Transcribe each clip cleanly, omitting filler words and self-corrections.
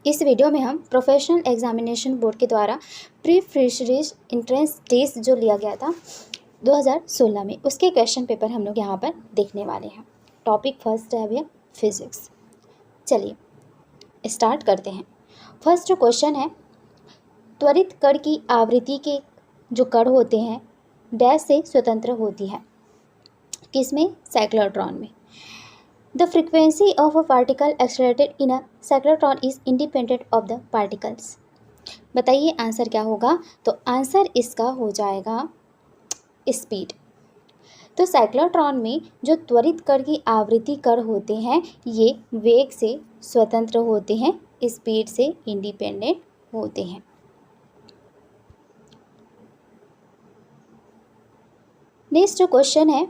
इस वीडियो में हम प्रोफेशनल एग्जामिनेशन बोर्ड के द्वारा प्री फिशरीज एंट्रेंस टेस्ट जो लिया गया था 2016 में, उसके क्वेश्चन पेपर हम लोग यहाँ पर देखने वाले हैं। टॉपिक फर्स्ट है भैया फिजिक्स। चलिए स्टार्ट करते हैं। फर्स्ट जो क्वेश्चन है, त्वरित कण की आवृत्ति के जो कण होते हैं डैश से स्वतंत्र होती है। किसमें? साइक्लोट्रॉन में। The frequency of a particle accelerated in a cyclotron is independent of the particles। बताइए आंसर क्या होगा? तो आंसर इसका हो जाएगा स्पीड। तो साइक्लोट्रॉन में जो त्वरित कण की आवृत्ति कण होते हैं ये वेग से स्वतंत्र होते हैं, स्पीड से इंडिपेंडेंट होते हैं। नेक्स्ट जो क्वेश्चन है,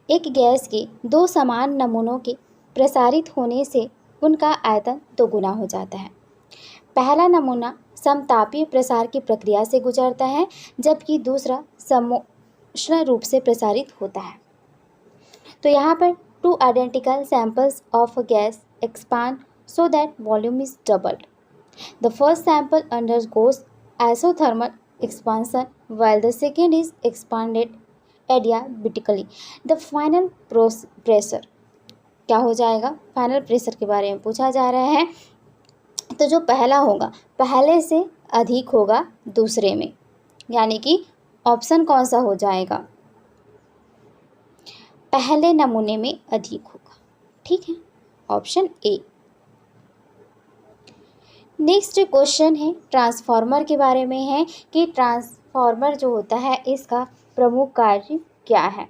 एक गैस के दो समान नमूनों के प्रसारित होने से उनका आयतन दोगुना हो जाता है। पहला नमूना समतापीय प्रसार की प्रक्रिया से गुजरता है जबकि दूसरा समोष्ण रूप से प्रसारित होता है। तो यहाँ पर two identical samples of a gas expand so that volume is doubled. The first sample undergoes isothermal expansion while the second is expanded adiabatically। The final pressure क्या हो जाएगा? फाइनल प्रेशर के बारे में पूछा जा रहा है। तो जो पहला होगा पहले से अधिक होगा दूसरे में, यानी कि ऑप्शन कौन सा हो जाएगा? पहले नमूने में अधिक होगा। ठीक है, ऑप्शन ए। नेक्स्ट क्वेश्चन है ट्रांसफार्मर के बारे में है कि ट्रांसफार्मर जो होता है इसका प्रमुख कार्य क्या है?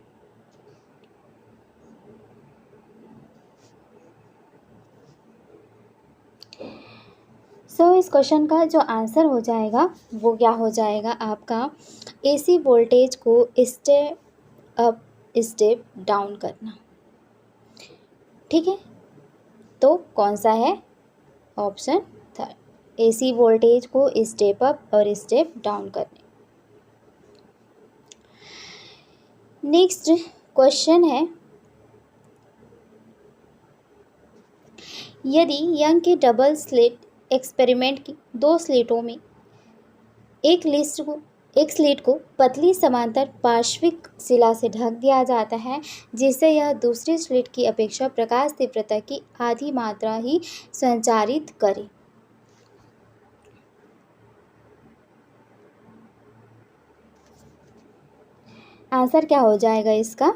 इस क्वेश्चन का जो आंसर हो जाएगा वो क्या हो जाएगा आपका? एसी वोल्टेज को स्टेप अप स्टेप डाउन करना। ठीक है, तो कौन सा है? ऑप्शन थर्ड, एसी वोल्टेज को स्टेप अप और स्टेप डाउन करने। नेक्स्ट क्वेश्चन है, यदि यंग के डबल स्लिट एक्सपेरिमेंट की दो स्लिटों में एक स्लिट को पतली समांतर पार्श्विक शिला से ढक दिया जाता है जिससे यह दूसरी स्लिट की अपेक्षा प्रकाश तीव्रता की आधी मात्रा ही संचारित करे। आंसर क्या हो जाएगा इसका?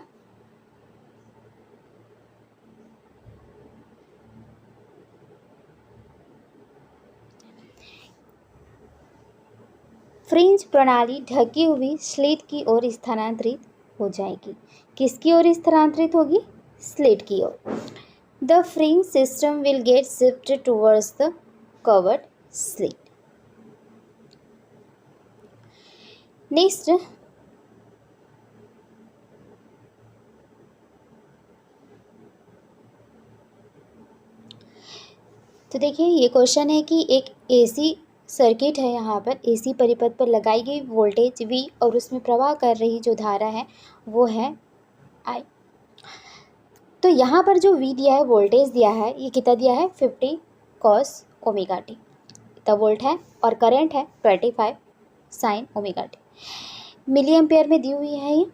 फ्रिंज प्रणाली ढकी हुई स्लिट की ओर स्थानांतरित हो जाएगी। किसकी ओर स्थानांतरित होगी? स्लिट की ओर। The fringe system will get shifted towards the covered slit. Next तो देखिए ये क्वेश्चन है कि एक एसी सर्किट है, यहाँ पर एसी परिपथ पर लगाई गई वोल्टेज V और उसमें प्रवाह कर रही जो धारा है वो है I। तो यहाँ पर जो V दिया है, वोल्टेज दिया है, ये कितना दिया है? 50 cos ओमेगा टी इतना वोल्ट है और करंट है 25 sin omega t. Milli ampere में दी हुई है ये,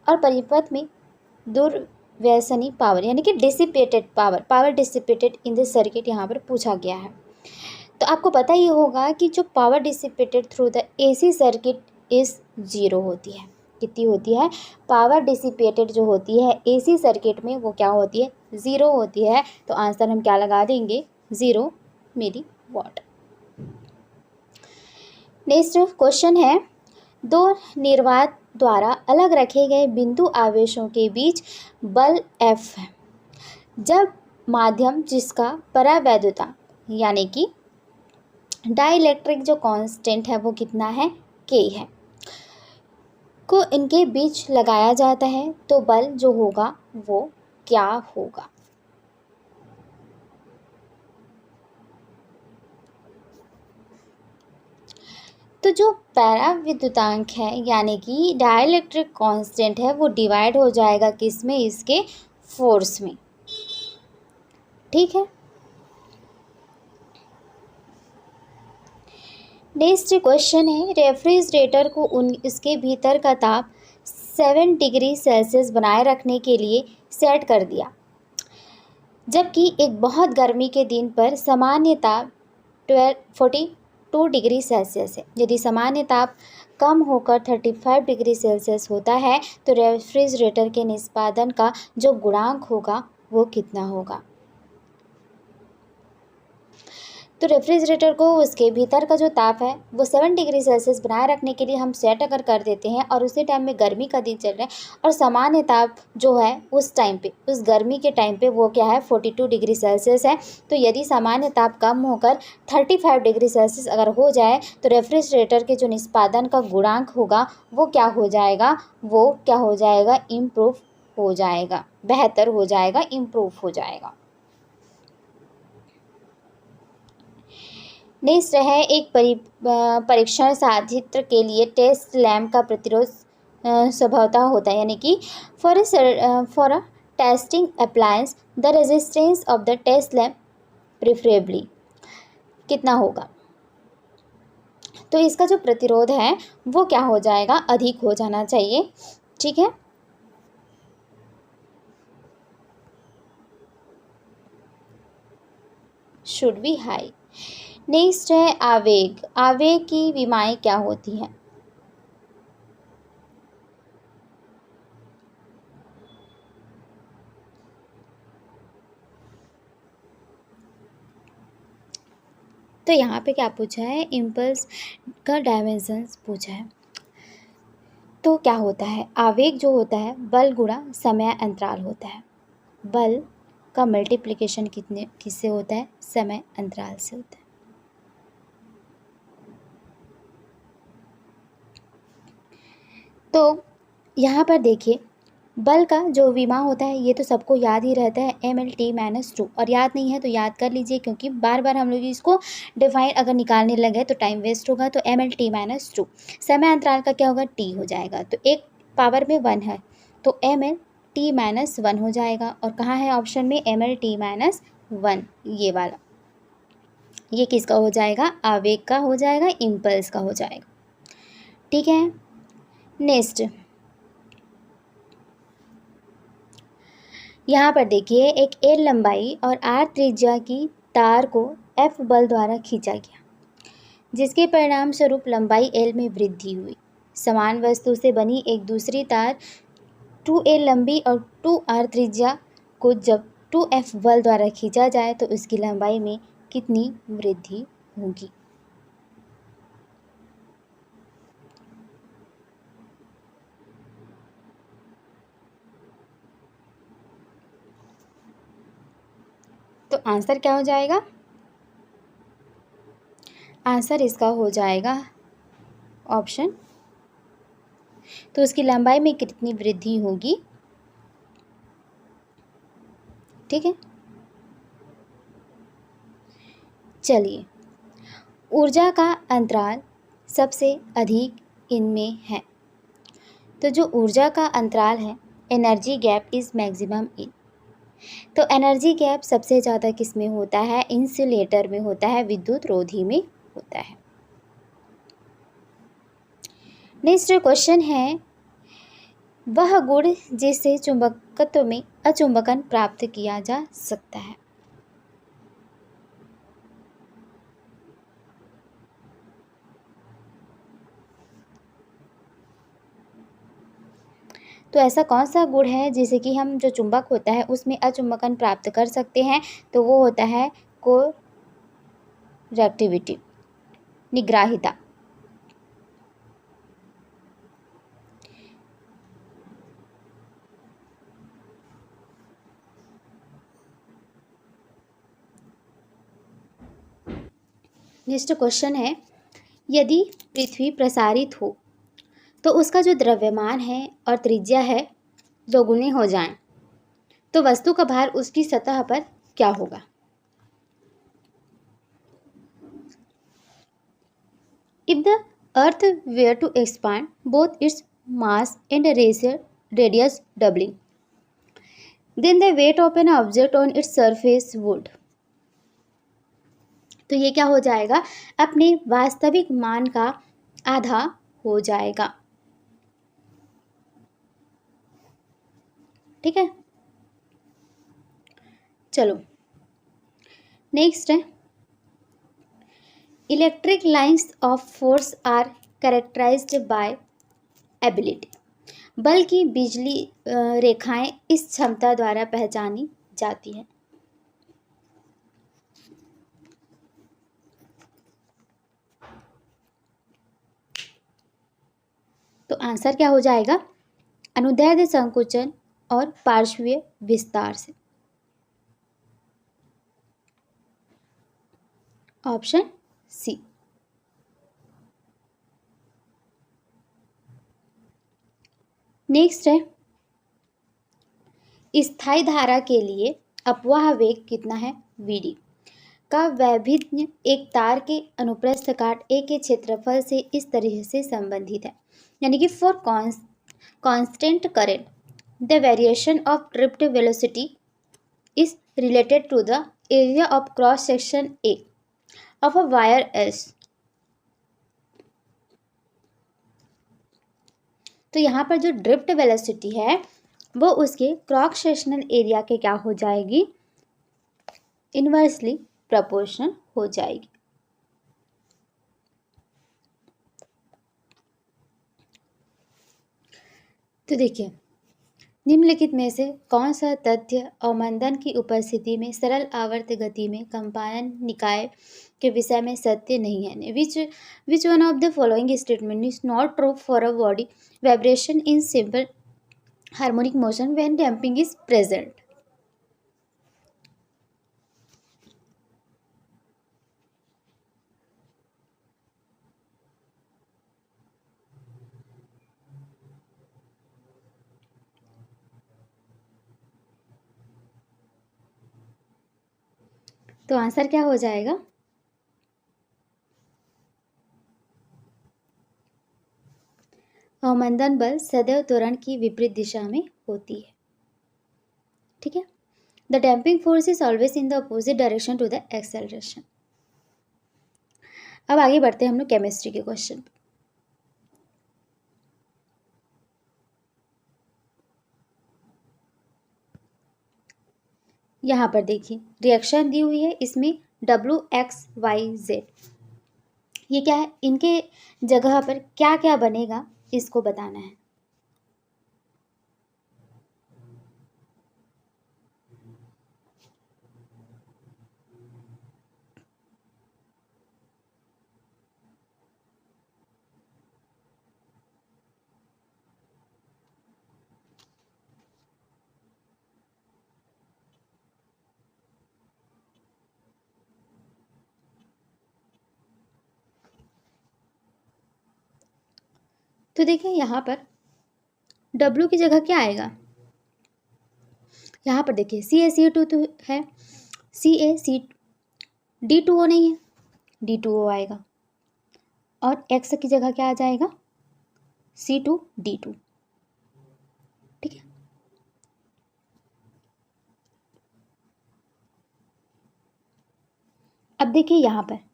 और परिपथ में दुर्व्यसनी पावर यानी कि dissipated power dissipated in the circuit यहाँ पर पूछा गया है। तो आपको पता ही होगा कि जो power dissipated through the AC circuit is zero होती है। कितनी होती है? पावर डिसिपेटेड जो होती है एसी सर्किट में वो क्या होती है? ज़ीरो होती है। तो आंसर हम क्या लगा देंगे? 0 मिली वाट। नेक्स्ट क्वेश्चन है, दो निर्वात द्वारा अलग रखे गए बिंदु आवेशों के बीच बल F है जब माध्यम जिसका परावैद्युता यानी कि डाइलेक्ट्रिक जो कांस्टेंट है वो कितना है? K है, को इनके बीच लगाया जाता है तो बल जो होगा वो क्या होगा? तो जो पराविद्युतांक है यानी कि डाइलेक्ट्रिक कांस्टेंट है वो डिवाइड हो जाएगा किस में? इसके फोर्स में। ठीक है। नेक्स्ट क्वेश्चन है, रेफ्रिजरेटर को इसके भीतर का ताप 7 डिग्री सेल्सियस बनाए रखने के लिए सेट कर दिया, जबकि एक बहुत गर्मी के दिन पर सामान्य ताप 42 डिग्री सेल्सियस है। यदि सामान्य ताप कम होकर 35 डिग्री सेल्सियस होता है तो रेफ्रिजरेटर के निष्पादन का जो गुणांक होगा वो कितना होगा। तो रेफ्रिजरेटर को उसके भीतर का जो ताप है वो 7 डिग्री सेल्सियस बनाए रखने के लिए हम सेट अगर कर देते हैं और उसी टाइम में गर्मी का दिन चल रहा है और सामान्य ताप जो है उस टाइम पे, उस गर्मी के टाइम पे वो क्या है 42 डिग्री सेल्सियस है। तो यदि सामान्य ताप कम होकर 35 डिग्री सेल्सियस अगर हो जाए तो रेफ्रिजरेटर के जो निष्पादन का गुणांक होगा वो क्या हो जाएगा, वो क्या हो जाएगा, इम्प्रूव हो जाएगा, बेहतर हो जाएगा, इम्प्रूव हो जाएगा। नेक्स्ट है, एक परीक्षण साधित्र के लिए टेस्ट लैम्प का प्रतिरोध स्वभावतः होता है, यानी कि for a testing appliance the resistance of the test lamp preferably कितना होगा। तो इसका जो प्रतिरोध है वो क्या हो जाएगा, अधिक हो जाना चाहिए। ठीक है, शुड बी हाई। नेक्स्ट है आवेग। आवेग की विमाएँ क्या होती हैं। तो यहाँ पे क्या पूछा है, इम्पल्स का डायमेंशंस पूछा है। तो क्या होता है, आवेग जो होता है बल गुणा समय अंतराल होता है। बल का मल्टीप्लिकेशन किससे होता है, समय अंतराल से होता है। तो यहाँ पर देखिए, बल का जो विमा होता है ये तो सबको याद ही रहता है, mL/T-2, और याद नहीं है तो याद कर लीजिए, क्योंकि बार बार हम लोग इसको डिफाइन अगर निकालने लगे तो टाइम वेस्ट होगा। तो mL/T-2 समय अंतराल का क्या होगा, t हो जाएगा। तो एक पावर में 1 है तो mL/T-1 हो जाएगा। और कहाँ है ऑप्शन में mL/T-1, ये वाला, ये किसका हो जाएगा, आवेग का हो जाएगा, इम्पल्स का हो जाएगा। ठीक है, नेक्स्ट यहाँ पर देखिए, एक L लंबाई और R त्रिज्या की तार को F बल द्वारा खींचा गया, जिसके परिणाम स्वरूप लंबाई L में वृद्धि हुई। समान वस्तु से बनी एक दूसरी तार 2L लंबी और 2R त्रिज्या को जब 2F बल द्वारा खींचा जाए तो उसकी लंबाई में कितनी वृद्धि होगी। तो आंसर क्या हो जाएगा, आंसर इसका हो जाएगा ऑप्शन, तो उसकी लंबाई में कितनी वृद्धि होगी। ठीक है, चलिए, ऊर्जा का अंतराल सबसे अधिक इनमें है। तो जो ऊर्जा का अंतराल है, energy gap is maximum in, तो एनर्जी गैप सबसे ज़्यादा किस में होता है, इंसुलेटर में होता है, विद्युत रोधी में होता है। नेक्स्ट क्वेश्चन है, वह गुण जिससे चुंबकत्व में अचुंबकन प्राप्त किया जा सकता है। तो ऐसा कौन सा गुण है जिसे कि हम जो चुंबक होता है उसमें अचुंबकन प्राप्त कर सकते हैं, तो वो होता है कोरेक्टिविटी, निग्राहिता। नेक्स्ट क्वेश्चन है, यदि पृथ्वी प्रसारित हो तो उसका जो द्रव्यमान है और त्रिज्या है दोगुने हो जाएं तो वस्तु का भार उसकी सतह पर क्या होगा। If the earth were to expand both its mass and radius doubling, then the weight of an object on its surface would. तो ये क्या हो जाएगा, अपने वास्तविक मान का आधा हो जाएगा। ठीक है, चलो नेक्स्ट है, electric lines of force are characterized by ability. बल की बिजली रेखाएं इस क्षमता द्वारा पहचानी जाती है। तो आंसर क्या हो जाएगा, अनुदैर्ध्य संकुचन और पार्श्वीय विस्तार से। Option C. नेक्स्ट है, स्थायी धारा के लिए अपवाह वेग कितना है, वीडी का वैभिन्न एक तार के अनुप्रस्थ काट ए के क्षेत्रफल से इस तरह से संबंधित है, यानी कि for constant current the variation of drift velocity is related to the area of cross section a of a wire s. तो यहाँ पर जो ड्रिफ्ट वेलोसिटी है वो उसके क्रॉस सेक्शनल एरिया के क्या हो जाएगी, इनवर्सली प्रोपोर्शनल हो जाएगी। तो देखिए, निम्नलिखित में से कौन सा तथ्य अवमंदन की उपस्थिति में सरल आवर्त गति में कंपायन निकाय के विषय में सत्य नहीं है। Which one of the following statement is not true for a body vibration in simple harmonic motion when damping is present. तो आंसर क्या हो जाएगा, अवमंदन बल सदैव त्वरण की विपरीत दिशा में होती है। ठीक है, the damping force is always in the opposite direction to the acceleration. अब आगे बढ़ते हैं हम लोग केमिस्ट्री के क्वेश्चन। यहाँ पर देखिए रिएक्शन दी हुई है, इसमें WXYZ, ये क्या है, इनके जगह पर क्या क्या बनेगा इसको बताना है। तो देखिए यहाँ पर W की जगह क्या आएगा, यहाँ पर देखिए CaCO2 तो है, D2O नहीं है, D2O आएगा, और X की जगह क्या आ जाएगा, C2D2। ठीक है, अब देखिए यहाँ पर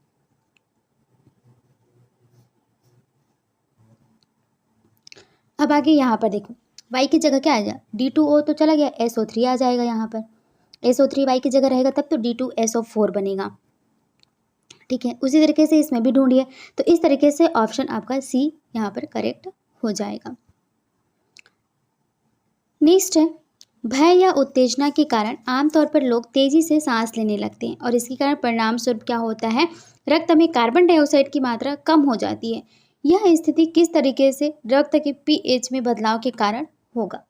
अब आगे यहाँ पर देखो Y की जगह क्या आ जाएगा, D2O तो चला गया, SO3 आ जाएगा। यहाँ पर SO3 Y की जगह रहेगा तब तो D2SO4 बनेगा। ठीक है, उसी तरीके से इसमें भी ढूंढिए। तो इस तरीके से ऑप्शन आपका C यहाँ पर करेक्ट हो जाएगा। नेक्स्ट है, भय या उत्तेजना के कारण आमतौर पर लोग तेजी से सांस लेने लगते हैं और इसके कारण परिणाम स्वरूप क्या होता है, रक्त में कार्बन डाइऑक्साइड की मात्रा कम हो जाती है। यह स्थिति किस तरीके से रक्त के pH में बदलाव के कारण होगा।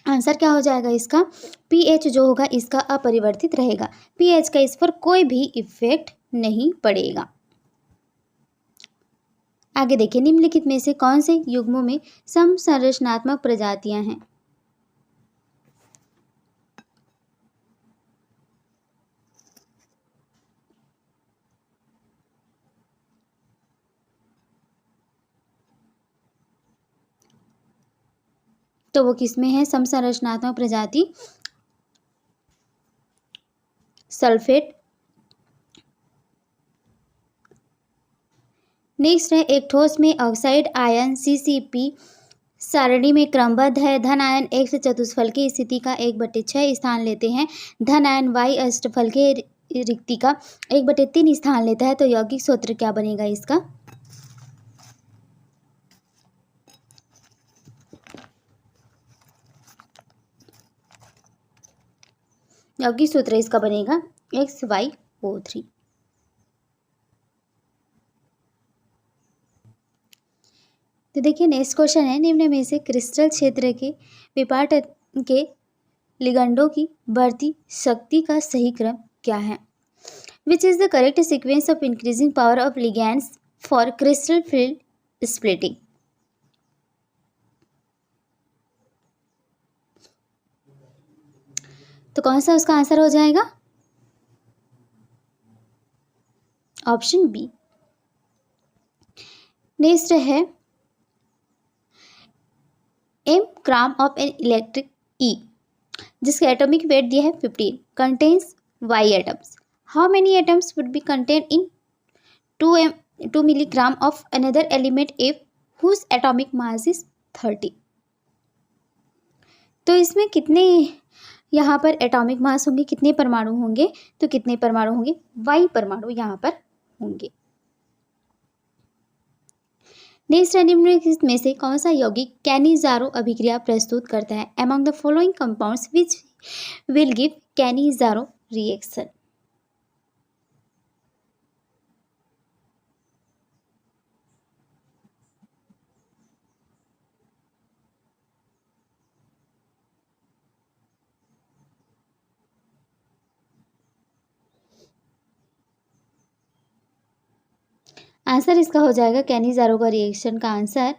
आंसर क्या हो जाएगा इसका, pH जो होगा इसका अपरिवर्तित रहेगा, pH का इस पर कोई भी इफेक्ट नहीं पड़ेगा। आगे देखिए, निम्नलिखित में से कौन से युग्मों में समसंरचनात्मक प्रजातियां हैं। तो वो किस में है? समसंरचनात्मक प्रजाति सल्फेट। नेक्स्ट है एक ठोस में ऑक्साइड आयन CCP सारणी में क्रमबद्ध है। धन आयन X चतुष्फल की स्थिति का 1/6 स्थान लेते हैं। धन आयन Y अष्टफल के रिक्ति का 1/3 स्थान लेता है। तो यौगिक सूत्र क्या बनेगा इसका? यौगिक सूत्र इसका बनेगा XYO3। तो देखिए नेक्स्ट क्वेश्चन है, निम्न में से क्रिस्टल क्षेत्र के विपाटन के लिगेंडों की बढ़ती शक्ति का सही क्रम क्या है? Which is the correct sequence of increasing power of ligands for crystal field splitting? तो कौन सा उसका आंसर हो जाएगा? Option B. नेक्स्ट है m gram of an electric E जिसका एटॉमिक वेट दिया है 15 contains Y atoms. How many atoms would be contain in 2 milligram of another element if whose atomic mass is 30? तो इसमें कितने यहाँ पर एटॉमिक मास होंगे, कितने परमाणु होंगे? तो कितने परमाणु होंगे? Y परमाणु यहाँ पर होंगे। नेक्स्ट निम्नलिखित में से कौन सा यौगिक कैनिज़ारो अभिक्रिया प्रस्तुत करता है? Among the following compounds which will give Cannizzaro reaction? Answer इसका हो जाएगा कैनिज़ारो का रिएक्शन का आंसर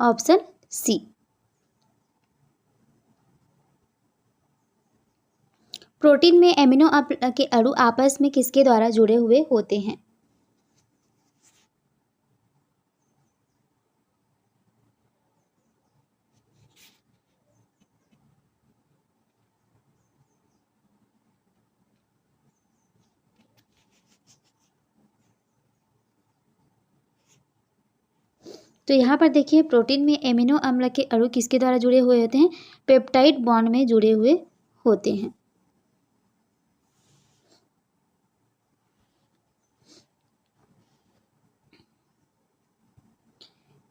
ऑप्शन सी। प्रोटीन में एमिनो के अणु आपस में किसके द्वारा जुड़े हुए होते हैं? तो यहाँ पर देखिए प्रोटीन में एमिनो अम्ल के अणु किसके द्वारा जुड़े हुए होते हैं? पेप्टाइड बॉन्ड में जुड़े हुए होते हैं।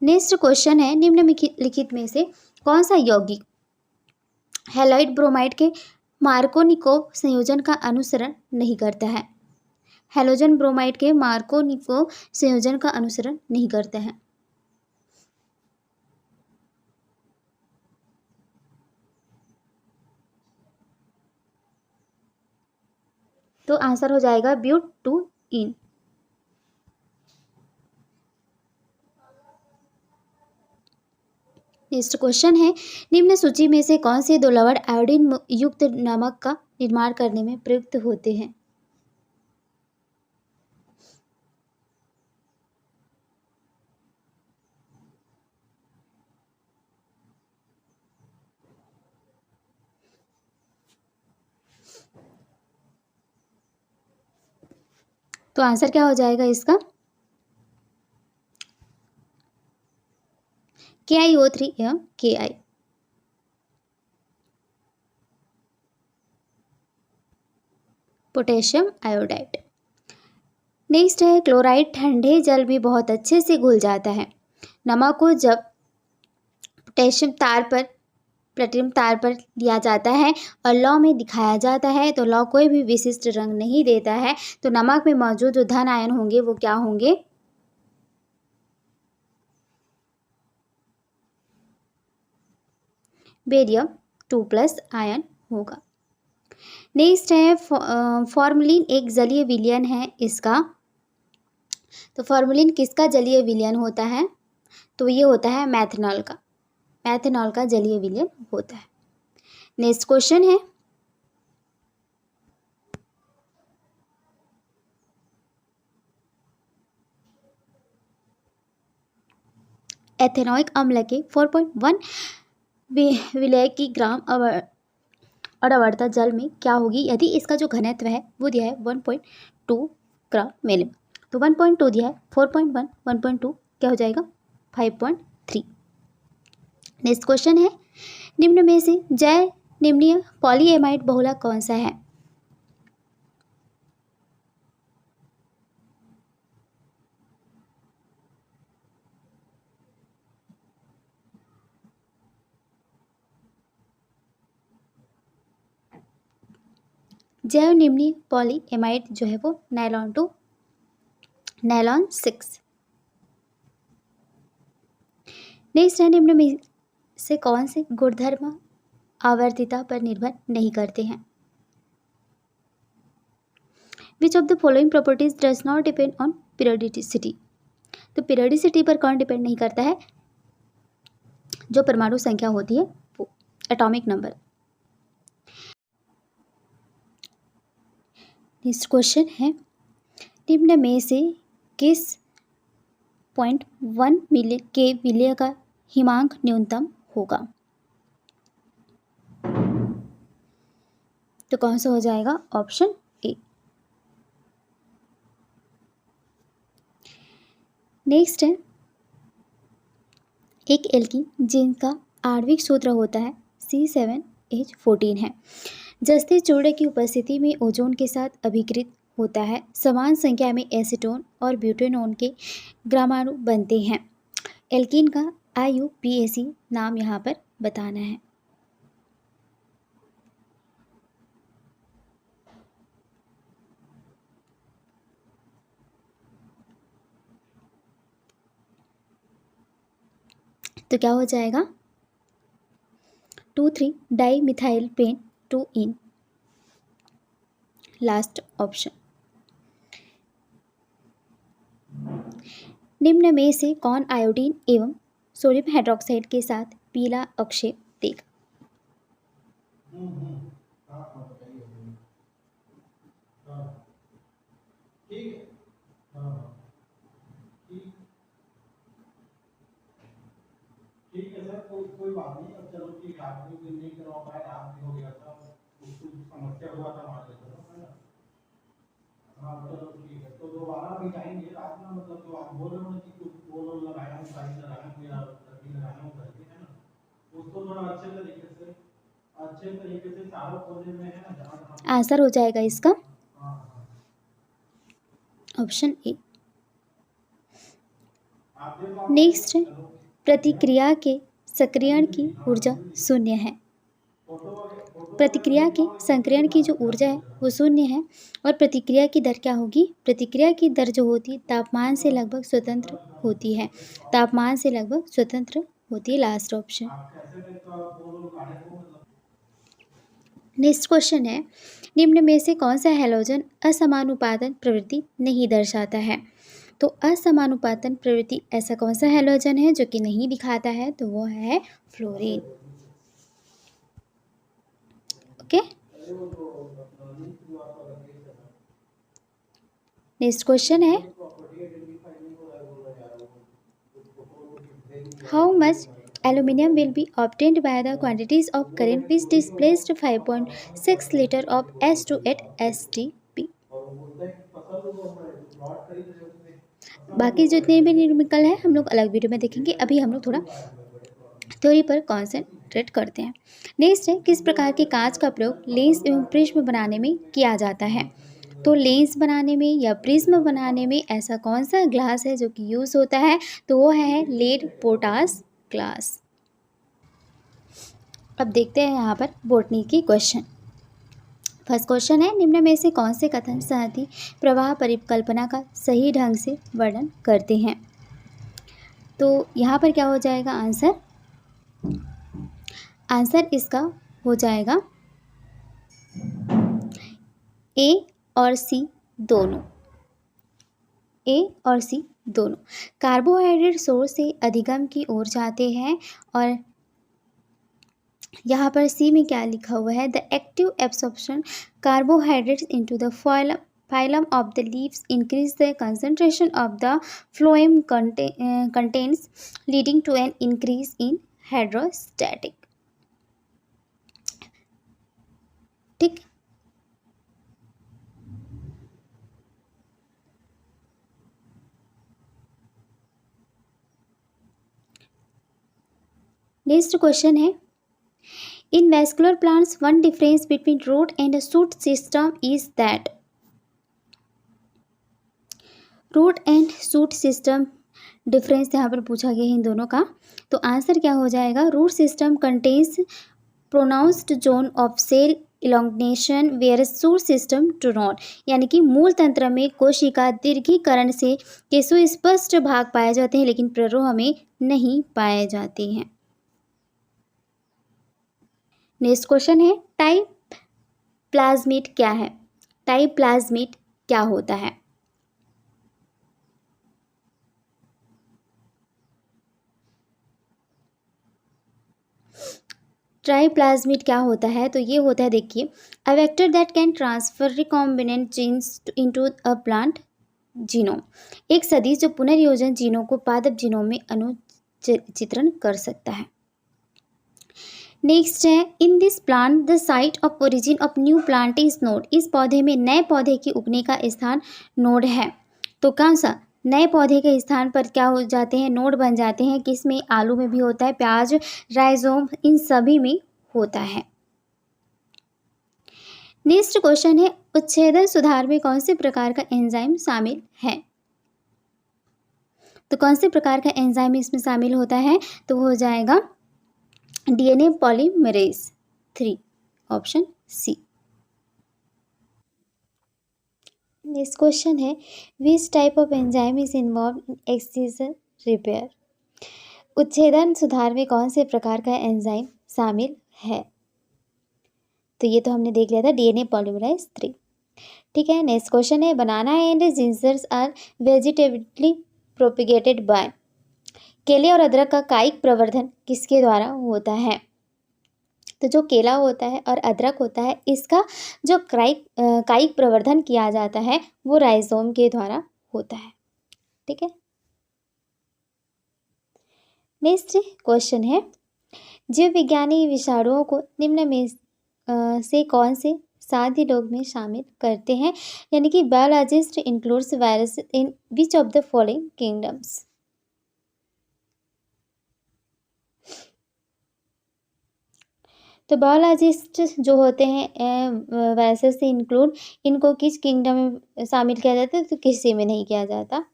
नेक्स्ट क्वेश्चन है, निम्नलिखित में से कौन सा यौगिक हैलाइड ब्रोमाइड के मार्कोनिकोव संयोजन का अनुसरण नहीं करता है? हैलोजन ब्रोमाइड के मार्कोनिकोव संयोजन का अनुसरण नहीं करता है। तो आंसर हो जाएगा ब्यूटूइन। नेक्स्ट क्वेश्चन है, निम्न सूची में से कौन से 2 लवण आयोडीन युक्त नमक का निर्माण करने में प्रयुक्त होते हैं? तो आंसर क्या हो जाएगा इसका? KiO3 या Ki। Potassium iodide. नेक्स्ट है क्लोराइड ठंडे जल में बहुत अच्छे से घुल जाता है। नमक को जब प्लेटिनम तार पर लिया जाता है और लौ में दिखाया जाता है तो लौ कोई भी विशिष्ट रंग नहीं देता है। तो नमक में मौजूद जो धन आयन होंगे वो क्या होंगे? बेरियम 2+ आयन होगा। नेक्स्ट है फॉर्मलिन एक जलीय विलयन है इसका। तो फॉर्मलिन किसका जलीय विलयन होता है? तो ये होता है मैथनॉल का। मैथनॉल का जलीय विलयन होता है। नेक्स्ट क्वेश्चन है एथेनॉइक अम्ल के 4.1 विलय की ग्राम अड़वरता जल में क्या होगी यदि इसका जो घनत्व है वो दिया है 1.2 ग्राम मिली। तो 1.2 दिया है, 4.1 1.2 क्या हो जाएगा 5.3। नेक्स्ट क्वेश्चन है निम्न में से जैव निम्नीय पॉलीएमाइड बहुलक कौन सा है? जैव निम्नीय पॉलीएमाइड जो है वो नायलॉन 6। नेक्स्ट है निम्न में से कौन से गुणधर्म आवर्तिता पर निर्भर नहीं करते हैं? Which of the following properties does not depend on periodicity. तो पीरियोडिसिटी पर कौन डिपेंड नहीं करता है? जो परमाणु संख्या होती है वो, एटॉमिक नंबर। नेक्स्ट क्वेश्चन है निम्न में से किस 0.1 मिली के विलय का हिमांक न्यूनतम होगा? तो कौन सा हो जाएगा? Option A. नेक्स्ट है एक एल्कीन जिनका आणविक सूत्र होता है C7H14 है, जस्ते चूर्ण की उपस्थिति में ओजोन के साथ अभिकृत होता है, समान संख्या में एसीटोन और ब्यूटेनोन के ग्रामाणु बनते हैं। एल्कीन का IUPAC नाम यहाँ पर बताना है। तो क्या हो जाएगा? 2,3 डाई मिथाइल पेन 2 इन, लास्ट ऑप्शन। निम्न में से कौन आयोडीन एवं सोडियम हाइड्रोक्साइड के साथ पीला अवक्षेप देगा? ठीक है सर, कोई बात नहीं। अब चलो ठीक है, आपने दिन नहीं करवा पाए, रात भी हो गया था, उसको समस्या हुआ था मान लेते हो, है ना? हाँ चलो ठीक है, तो दोबारा भी जाएंगे रात में, मतलब जो आप बोल रहे हो ना कि कुछ बोल लगाया हूँ, साइड लगाया हूँ या लकड़ी लगाया हूँ करके, है ना? उसको थोड़ा अच्छे तरीके से चारों कोने में, है ना, जहाँ आंसर हो जाएगा इसका हाँ ऑप्शन ए। आप नेक्स्ट है प्रतिक्रिया के सक्रियण की ऊर्जा शून्य है। प्रतिक्रिया के सक्रियण की जो ऊर्जा है वो शून्य है और प्रतिक्रिया की दर क्या होगी? प्रतिक्रिया की दर जो होती है तापमान से लगभग स्वतंत्र होती है, तापमान से लगभग स्वतंत्र होती है, लास्ट ऑप्शन। नेक्स्ट क्वेश्चन है निम्न में से कौन सा हैलोजन असमानुपातन प्रवृत्ति नहीं दर्शाता है? तो असमानुपातन प्रवृत्ति ऐसा कौन सा हैलोजन है जो कि नहीं दिखाता है? तो वो है फ्लोरीन। ओके, नेक्स्ट क्वेश्चन है how much aluminum will be obtained by the quantities of current which displaced 5.6 liter of S28 STP। बाकी जितने भी न्यूमेरिकल है हम लोग अलग वीडियो में देखेंगे, अभी हम लोग थोड़ा थ्योरी पर कॉन्सेंट्रेट करते हैं। नेक्स्ट है किस प्रकार के कांच का प्रयोग लेंस एवं प्रिज्म बनाने में किया जाता है? तो लेंस बनाने में या प्रिज्म बनाने में ऐसा कौन सा ग्लास है जो कि यूज़ होता है? तो वो है लेड पोटास ग्लास। अब देखते हैं यहाँ पर बोटनी की क्वेश्चन। फर्स्ट क्वेश्चन है निम्न में से कौन से कथन संहति प्रवाह परिकल्पना का सही ढंग से वर्णन करते हैं? तो यहाँ पर क्या हो जाएगा आंसर? आंसर इसका हो जाएगा ए और सी दोनों। ए और सी दोनों कार्बोहाइड्रेट सोर्स से अधिगम की ओर जाते हैं और यहाँ पर सी में क्या लिखा हुआ है, the active absorption carbohydrates into the phylum of the leaves increase the concentration of the phloem contents leading to an increase in hydrostatic. ठीक। नेक्स्ट क्वेश्चन है, in vascular plants one difference between root and shoot system is that root and shoot system difference यहाँ पर पूछा गया है इन दोनों का। तो आंसर क्या हो जाएगा, root system contains pronounced zone of cell elongation where shoot system do not, यानी कि मूल तंत्र में कोशिका दीर्घीकरण से के सुस्पष्ट भाग पाए जाते हैं लेकिन प्ररोह में नहीं पाए जाते हैं। नेक्स्ट क्वेश्चन है, टाइप प्लाज्मिड क्या है, टाइप प्लाज्मिड क्या होता है। ट्राइप्लाज्मिड क्या होता है, तो ये होता है, देखिए, a vector that can transfer recombinant genes into a plant genome, एक सदिश जो पुनर्योजन जीनों को पादप जीनोम में अनुचित्रण कर सकता है। नेक्स्ट है, in this plant the site of origin of new plant is node, इस पौधे में नए पौधे के उगने का स्थान नोड है। तो कौन सा, नए पौधे के स्थान पर क्या हो जाते हैं, नोड बन जाते हैं। किस में, आलू में भी होता है, प्याज, राइजोम, इन सभी में होता है। नेक्स्ट क्वेश्चन है, उच्छेदन सुधार में कौन से प्रकार का एंजाइम शामिल है। तो कौन से प्रकार का एंजाइम इसमें शामिल होता है, तो हो जाएगा DNA polymerase 3, option C. Next question है, which type of enzyme is involve in excision repair, उच्छेदन सुधार में कौन से प्रकार का एंजाइम शामिल है। तो ये तो हमने देख लिया था, डीएनए पॉलीमरेज 3। ठीक है, नेक्स्ट क्वेश्चन है, banana and gingers are vegetably propagated by, केले और अदरक का कायिक प्रवर्धन किसके द्वारा होता है। तो जो केला होता है और अदरक होता है, इसका जो कायिक प्रवर्धन किया जाता है वो राइजोम के द्वारा होता है। ठीक है, नेक्स्ट क्वेश्चन है, जीव विज्ञानी विषाणुओं को निम्न में से कौन से साध्य लोग में शामिल करते हैं, यानी कि biologist includes virus in which of the following kingdoms. तो बायोलॉजिस्ट जो होते हैं वायरसेस से इंक्लूड, इनको किस किंगडम में शामिल किया जाता है, तो किसी में नहीं किया जाता।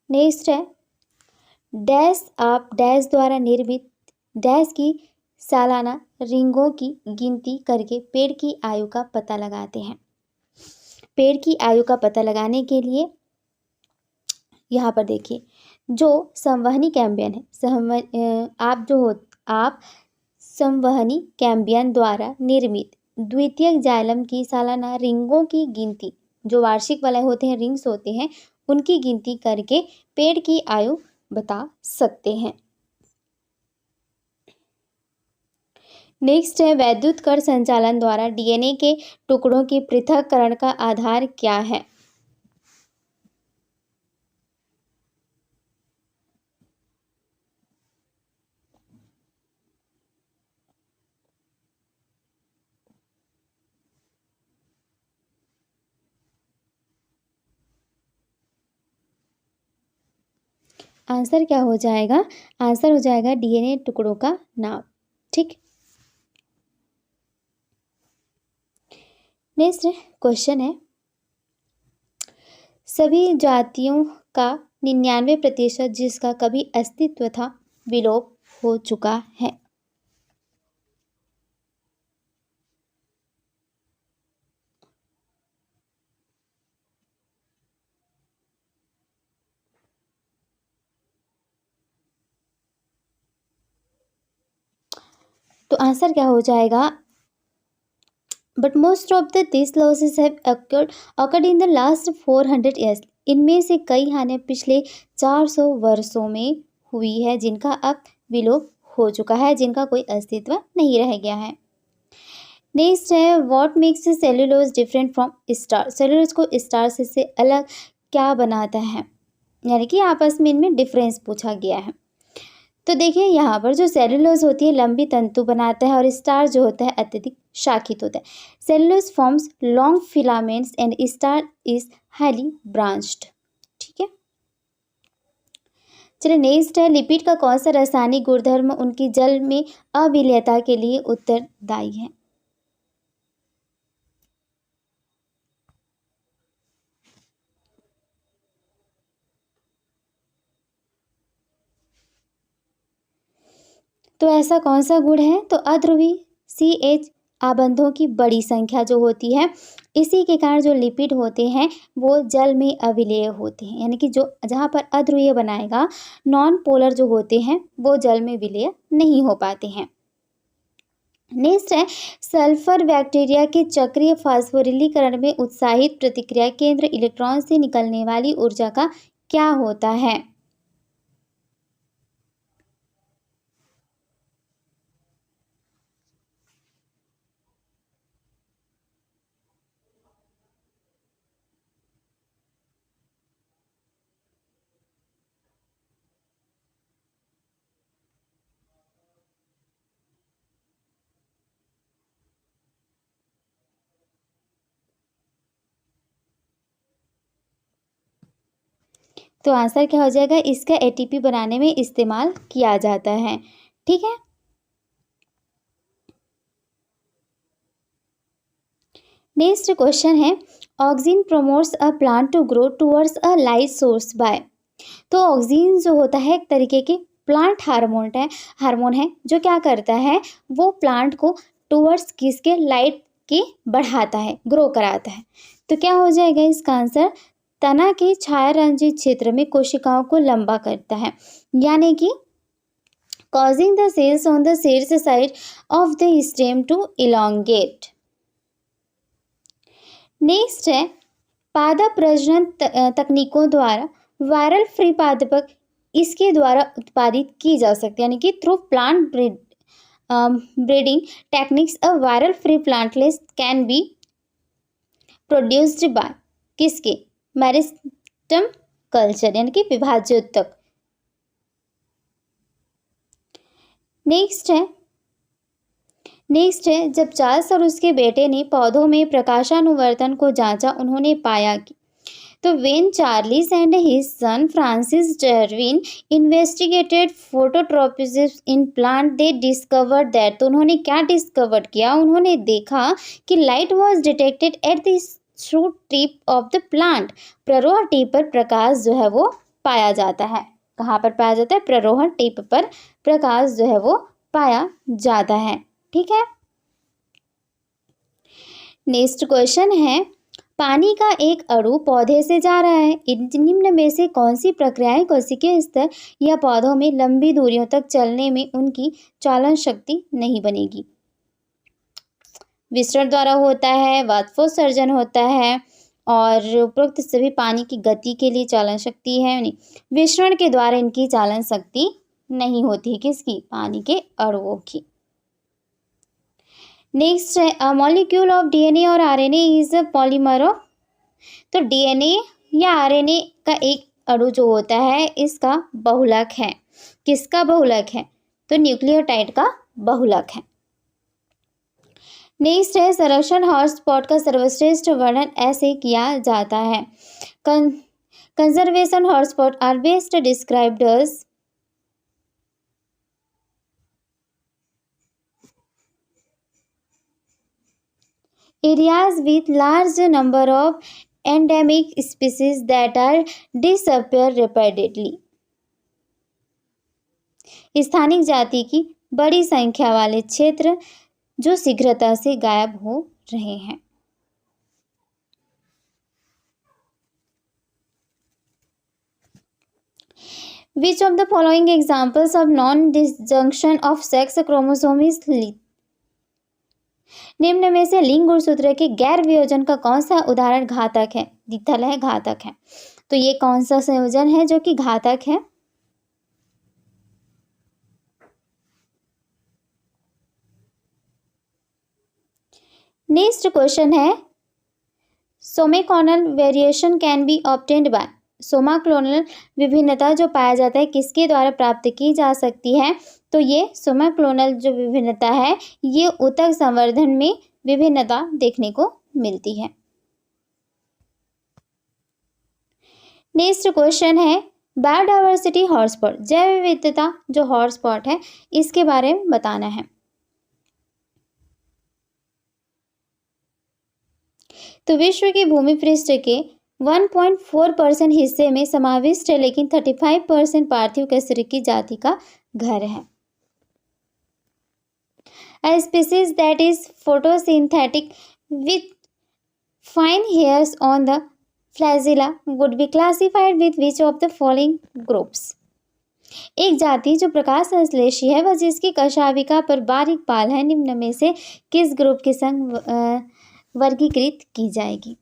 नेक्स्ट है, डैश आप डैश द्वारा निर्मित डैश की सालाना रिंगों की गिनती करके पेड़ की आयु का पता लगाते हैं। पेड़ की आयु का पता लगाने के लिए यहाँ पर देखिए, जो संवहनी कैम्बियन है, आप संवहनी कैम्बियन द्वारा निर्मित द्वितीयक जाइलम की सालाना रिंगों की गिनती, जो वार्षिक वाले होते हैं, रिंग्स होते हैं, उनकी गिनती करके पेड़ की आयु बता सकते हैं। नेक्स्ट है, वैद्युत कण संचालन द्वारा डीएनए के टुकड़ों की पृथक्करण का आधार क्या है। आंसर क्या हो जाएगा, आंसर हो जाएगा डीएनए टुकड़ों का नाम। ठीक, नेक्स्ट क्वेश्चन है, सभी जातियों का 99% जिसका कभी अस्तित्व था विलोप हो चुका है। तो आंसर क्या हो जाएगा, but most of the this losses have occurred in the last 400 years, इनमें से कई हानि पिछले 400 वर्षों में हुई है जिनका अब विलोप हो चुका है, जिनका कोई अस्तित्व नहीं रह गया है। नेक्स्ट है what makes cellulose different from star. Cellulose को स्टार से अलग क्या बनाता है, यानी कि आपस में इनमें डिफरेंस पूछा गया है। तो देखिए यहाँ पर जो सेलुलोज होती है लंबी तंतु बनाता है और स्टार जो होता है अत्यधिक शाखित होता है। Cellulose forms long filaments and star is highly branched. ठीक है, चलिए नेक्स्ट है लिपिड का कौन सा रासायनिक गुणधर्म उनकी जल में अविलेयता के लिए उत्तरदायी है। तो ऐसा कौन सा गुण है, तो अध्रुवी CH आबंधों की बड़ी संख्या जो होती है, इसी के कारण जो लिपिड होते हैं वो जल में अविलेय होते हैं, यानी कि जो जहाँ पर अध्रुवीय बनाएगा नॉन पोलर जो होते हैं वो जल में विलेय नहीं हो पाते हैं। नेक्स्ट है सल्फर बैक्टीरिया के चक्रीय फास्फोरिलीकरण में उत्साहित प्रतिक्रिया केंद्र इलेक्ट्रॉन से निकलने वाली ऊर्जा का क्या होता है। तो आंसर क्या हो जाएगा, इसका ATP बनाने में इस्तेमाल किया जाता है। ठीक है, नेक्स्ट क्वेश्चन है oxygen promotes a plant to grow towards a light source by. तो ऑक्सीजन जो होता है एक तरीके के प्लांट हार्मोन है जो क्या करता है, वो प्लांट को टूवर्ड्स किसके लाइट के बढ़ाता है, ग्रो कराता है। तो क्या हो जाएगा इसका आंसर, तना के छाया रंजित क्षेत्र में कोशिकाओं को लंबा करता है, यानी कि causing the cells on the sheath side of the stem to elongate। Next है पादप प्रजनन तकनीकों द्वारा वायरल फ्री पादप इसके द्वारा उत्पादित की जा सकती है, यानी कि through plant breeding techniques a viral free plantlets can be produced by किसके, मेरिस्टम कल्चर, यानी कि विभाज्योतक। नेक्स्ट है जब चार्ल्स और उसके बेटे ने पौधों में प्रकाशानुवर्तन को जांचा, उन्होंने पाया कि, तो when Charles and his son Francis Darwin investigated phototropism in plant they discovered that. तो उन्होंने क्या डिस्कवर किया, उन्होंने देखा कि light was detected at the shoot tip of the plant. प्ररोह टिप पर प्रकाश जो है वो पाया जाता है। कहाँ पर पाया जाता है, प्ररोहण टिप पर प्रकाश जो है वो पाया जाता है। ठीक है, नेक्स्ट क्वेश्चन है पानी का एक अणु पौधे से जा रहा है, निम्न में से कौन सी प्रक्रियाएं कोशिकीय स्तर या पौधों में लंबी दूरियों तक चलने में उनकी चालन शक्ति नहीं बनेगी। विसरण द्वारा होता है, वाष्पोत्सर्जन होता है, और उपरोक्त सभी पानी की गति के लिए चालन शक्ति है, नहीं विसरण के द्वारा इनकी चालन शक्ति नहीं होती, किसकी, पानी के अणुओं की। नेक्स्ट है अ मॉलिक्यूल ऑफ DNA और RNA is a polymer of. तो DNA या RNA का एक अणु जो होता है इसका बहुलक है, किसका बहुलक है, तो न्यूक्लियोटाइड का बहुलक है। नेक्स्ट है संरक्षण हॉटस्पॉट का सर्वश्रेष्ठ वर्णन ऐसे किया जाता है, conservation hotspot are best described as areas with large number of endemic species that are disappear rapidly। स्थानिक जाति की बड़ी संख्या वाले क्षेत्र जो शीघ्रता से गायब हो रहे हैं। Which of the following examples of non-disjunction of sex chromosome is निम्न में से लिंग गुणसूत्र के गैर वियोजन का कौन सा उदाहरण घातक है, लिथल है, घातक है। तो ये कौन सा संयोजन है जो कि घातक है, नेक्स्ट क्वेश्चन है somaclonal variation can be obtained by. Somaclonal विभिन्नता जो पाया जाता है किसके द्वारा प्राप्त की जा सकती है? तो ये सोमाक्लोनल जो विभिन्नता है ये ऊतक संवर्धन में विभिन्नता देखने को मिलती है। नेक्स्ट क्वेश्चन है बायोडायवर्सिटी हॉटस्पॉट, जैव विविधता जो हॉटस्पॉट है इसके बारे में बताना है। तो विश्व के भूमि पृष्ठ के 1.4% हिस्से में समाविष्ट है, लेकिन 35% पार्थिव कशेरुकी की जाति का घर है। A species that is photosynthetic with fine hairs on the flagella would be classified with which of the following groups? एक जाति जो प्रकाश संश्लेषी है व जिसकी कशाभिका पर बारीक बाल है निम्न में से किस ग्रुप के संग वर्गीकृत की जाएगी?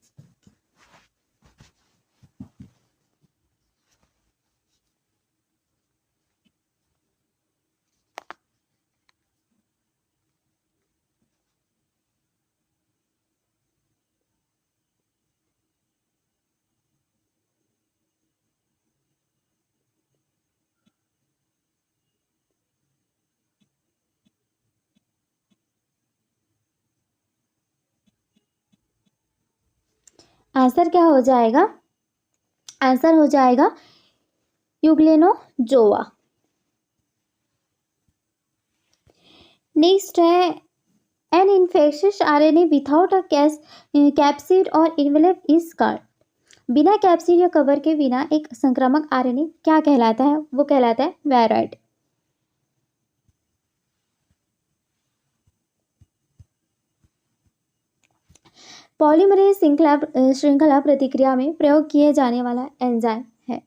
आंसर क्या हो जाएगा? आंसर हो जाएगा यूग्लेनोजोआ। नेक्स्ट है एन इन्फेक्शियस आरएनए विथआउट अ कैप्सिड और इन्वेलप इज कॉल्ड। बिना कैप्सिड या कवर के बिना एक संक्रामक आरएनए क्या कहलाता है? वो कहलाता है वायरॉइड। पॉलीमरेज श्रृंखला प्रतिक्रिया में प्रयोग किए जाने वाला एंजाइम है।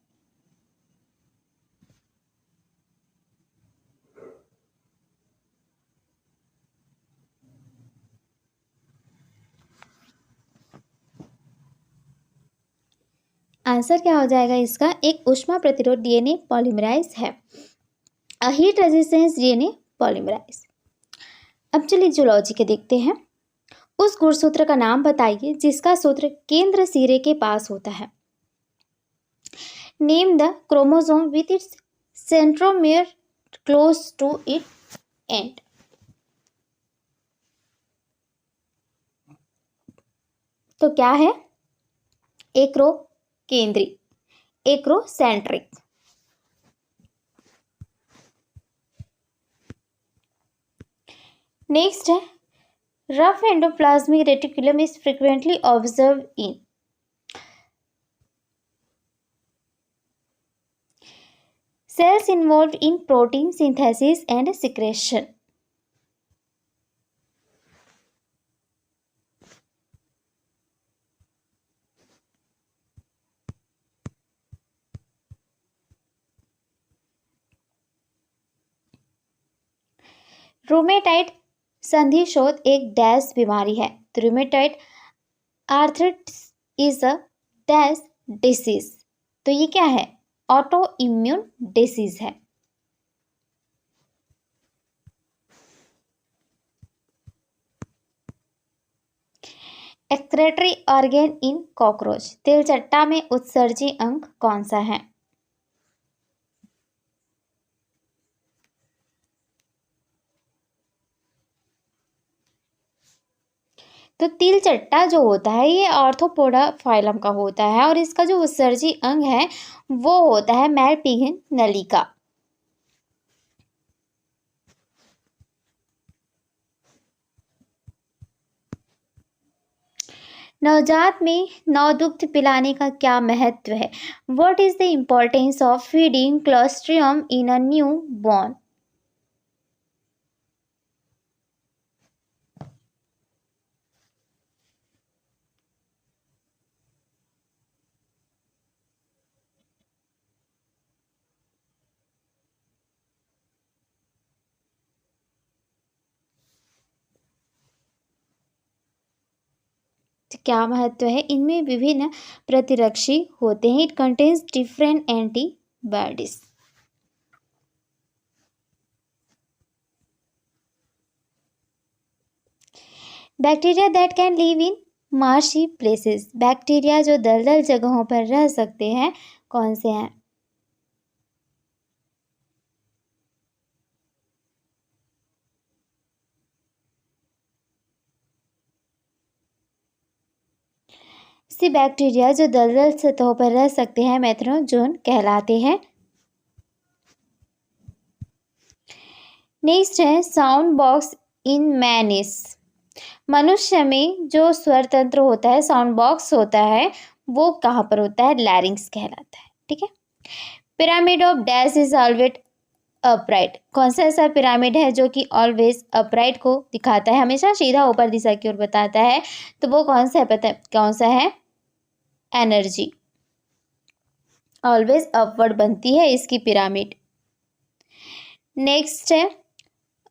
आंसर क्या हो जाएगा इसका? एक ऊष्मा प्रतिरोध डीएनए पॉलीमराइज है, a heat resistance DNA polymerase. अब चलिए जूलॉजी के देखते हैं। उस गुणसूत्र का नाम बताइए जिसका सूत्र केंद्र सिरे के पास होता है। Name the chromosome with its centromere close to it end. तो क्या है? एक्रो केंद्री, एक्रोसेंट्रिक। नेक्स्ट है rough endoplasmic reticulum is frequently observe in. Cells involve in protein synthesis and secretion. Rheumatoid संधि शोथ एक डैश बीमारी है। तो rheumatoid arthritis is a dash disease. तो ये क्या है? ऑटो इम्यून डिसीज है। एक्सक्रेटरी ऑर्गेन इन कॉकरोच, तेलचट्टा में उत्सर्जी अंग कौन सा है? तो तिलचट्टा जो होता है ये आर्थ्रोपोडा फाइलम का होता है और इसका जो उत्सर्जी अंग है वो होता है मैलपिघन नलिका। नवजात में नवदुग्ध पिलाने का क्या महत्व है? What is the importance of feeding Clostridium in a new born? क्या महत्व है? इनमें विभिन्न प्रतिरक्षी होते हैं। It contains different antibodies. Bacteria that can live in marshy places, bacteria जो दलदल जगहों पर रह सकते हैं, कौन से हैं? सी बैक्टीरिया जो दलदल सतहों पर रह सकते हैं मेथनोजोन कहलाते हैं। नेक्स्ट है साउंड बॉक्स इन मैनिस, मनुष्य में जो स्वर तंत्र होता है, साउंड बॉक्स होता है, वो कहाँ पर होता है? लैरिंक्स कहलाता है। ठीक है। Pyramid of dash is always upright, कौन सा ऐसा पिरामिड है जो कि ऑलवेज अपराइट को दिखाता है, हमेशा सीधा ऊपर दिशा की ओर बताता है, तो वो कौन सा है? पता है कौन सा है? एनर्जी, ऑलवेज अपवर्ड बनती है इसकी पिरामिड। नेक्स्ट है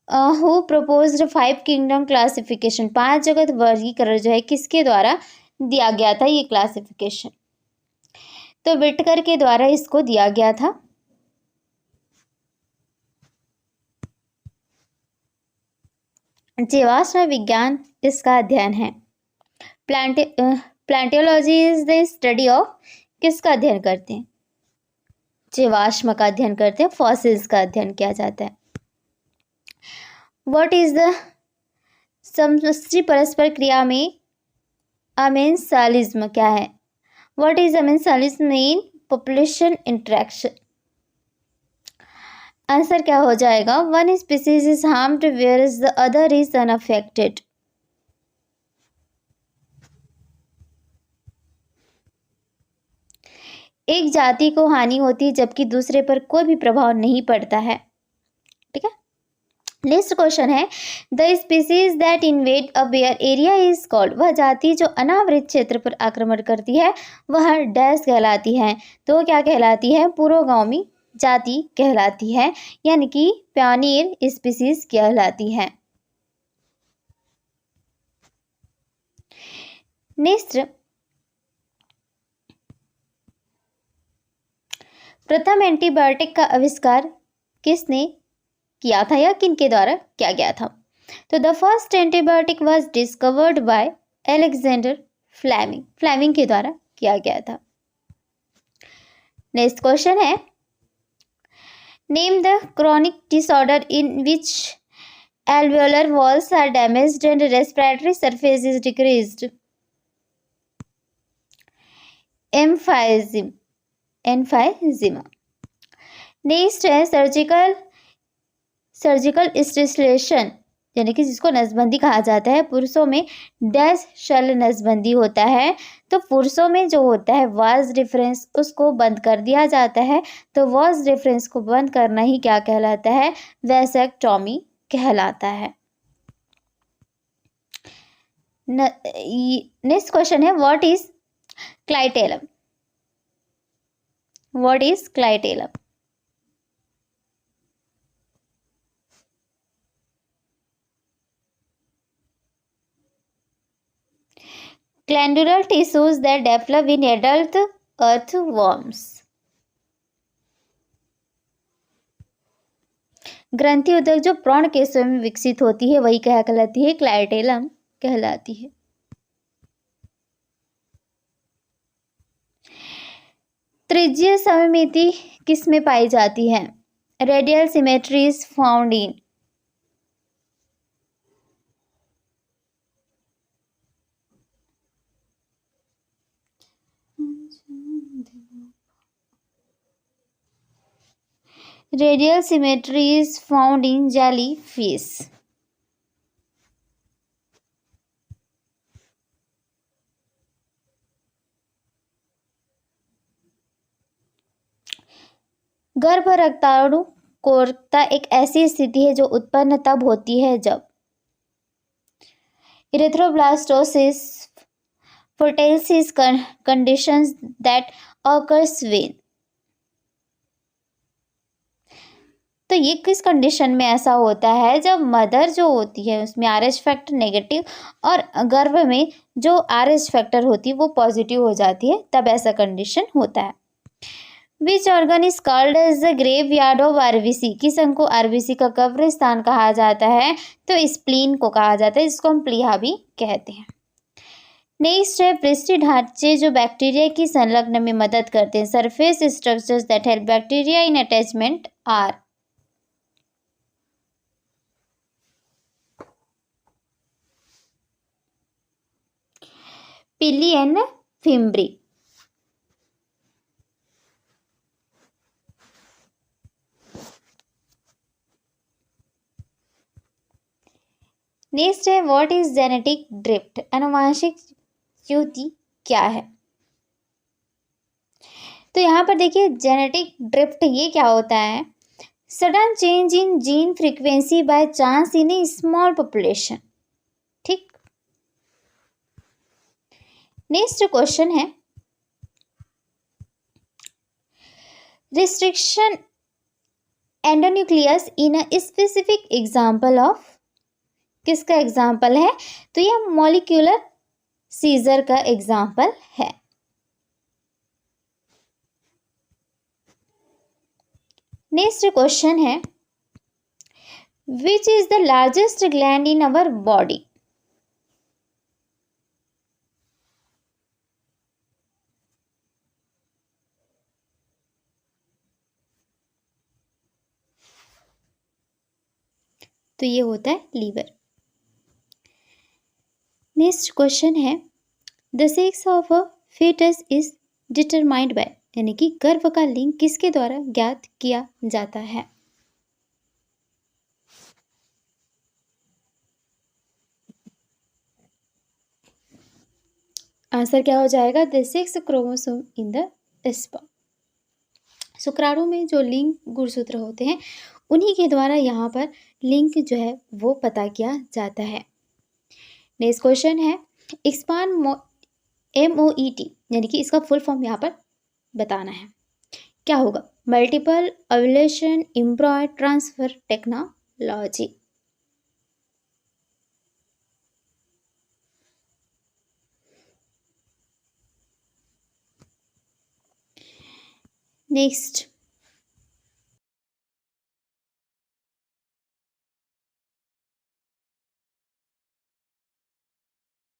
हु प्रपोज्ड 5 किंगडम क्लासिफिकेशन, 5 जगत वर्गीकरण जो है किसके द्वारा दिया गया था ये क्लासिफिकेशन? तो विटकर के द्वारा इसको दिया गया था। जीवाश्म विज्ञान इसका अध्ययन है। प्लांटियोलॉजी इज द स्टडी ऑफ, किसका अध्ययन करते हैं? जीवाश्म का अध्ययन करते हैं, फॉसिल्स का अध्ययन किया जाता है। व्हाट इज द समष्टि परस्पर क्रिया में अमेंसालिज्म क्या है? What is amensalism in population interaction? Answer क्या हो जाएगा? One species is harmed where is the other is unaffected. एक जाति को हानि होती है जबकि दूसरे पर कोई भी प्रभाव नहीं पड़ता है। ठीक है। नेक्स्ट क्वेश्चन है the species that invade a bare area is called, वह जाति जो अनावृत क्षेत्र पर आक्रमण करती है वह डैश कहलाती है, तो क्या कहलाती है? पुरोगामी जाति कहलाती है, यानी कि प्यानियर स्पीसीज कहलाती है। नेक्स्ट प्रथम एंटीबायोटिक का आविष्कार किसने किया था या किन के द्वारा किया गया था? तो the first antibiotic was discovered by Alexander Fleming, Fleming के द्वारा किया गया था। नेक्स्ट क्वेश्चन है name the chronic disorder in which alveolar walls are damaged and respiratory surface is decreased. Emphysema. Next है सर्जिकल स्टिमुलेशन, यानी कि जिसको नसबंदी कहा जाता है, पुरुषों में डैश शल्य नसबंदी होता है, तो पुरुषों में जो होता है वाज डिफरेंस उसको बंद कर दिया जाता है, तो वाज डिफरेंस को बंद करना ही क्या कहलाता है? वैसेक्टॉमी कहलाता है। नेक्स्ट क्वेश्चन है what is clitellum? What is clitellum? Glandular tissues that develop in adult earthworms. ग्रंथि उदक जो प्रौढ़ केशों में विकसित होती है वही क्या कहलाती है? क्लाइटेलम कहलाती है। त्रिज्यीय सममिति किस में पाई जाती है? Radial symmetry is found in. Radial symmetry is found in jellyfish. गर्भ रक्ताणु कोरकता एक ऐसी स्थिति है जो उत्पन्न तब होती है जब erythroblastosis fetalis conditions that occurs when. तो ये किस कंडीशन में ऐसा होता है? जब मदर जो होती है उसमें RH फैक्टर नेगेटिव और गर्भ में जो RH फैक्टर होती है वो पॉजिटिव हो जाती है, तब ऐसा कंडीशन होता है। Which organ is called as the graveyard of RBC? किस अंग को आरबीसी का कब्रिस्तान कहा जाता है? तो स्प्लीन को कहा जाता है, जिसको हम प्लीहा भी कहते हैं। नेक्स्ट है पृष्ठीय ढांचे जो बैक्टीरिया की संलग्न में मदद करते हैं। Surface structures that help bacteria in attachment are. Pili and fimbriae. Next है व्हाट इज जेनेटिक ड्रिफ्ट? अनुवांशिक च्युति क्या है? तो यहाँ पर देखिए जेनेटिक ड्रिफ्ट ये क्या होता है? Sudden change in gene frequency by chance in A small population. ठीक। नेक्स्ट क्वेश्चन है restriction endonuclease in a specific example of. किसका एग्जाम्पल है? तो यह मॉलिक्यूलर सीजर का एग्जाम्पल है। नेक्स्ट क्वेश्चन है which is the largest gland in our body? तो ये होता है लीवर। नेक्स्ट क्वेश्चन है the sex of a fetus is determined by, यानी कि गर्भ का लिंग किसके द्वारा ज्ञात किया जाता है? आंसर क्या हो जाएगा? The sex chromosome in the sperm. शुक्राणु में जो लिंग गुणसूत्र होते हैं उन्हीं के द्वारा यहाँ पर लिंग जो है वो पता किया जाता है। नेक्स्ट क्वेश्चन है एक्सपांड MOET, यानी कि इसका फुल फॉर्म यहाँ पर बताना है। क्या होगा? Multiple ovulation एम्ब्रॉय transfer technology. Next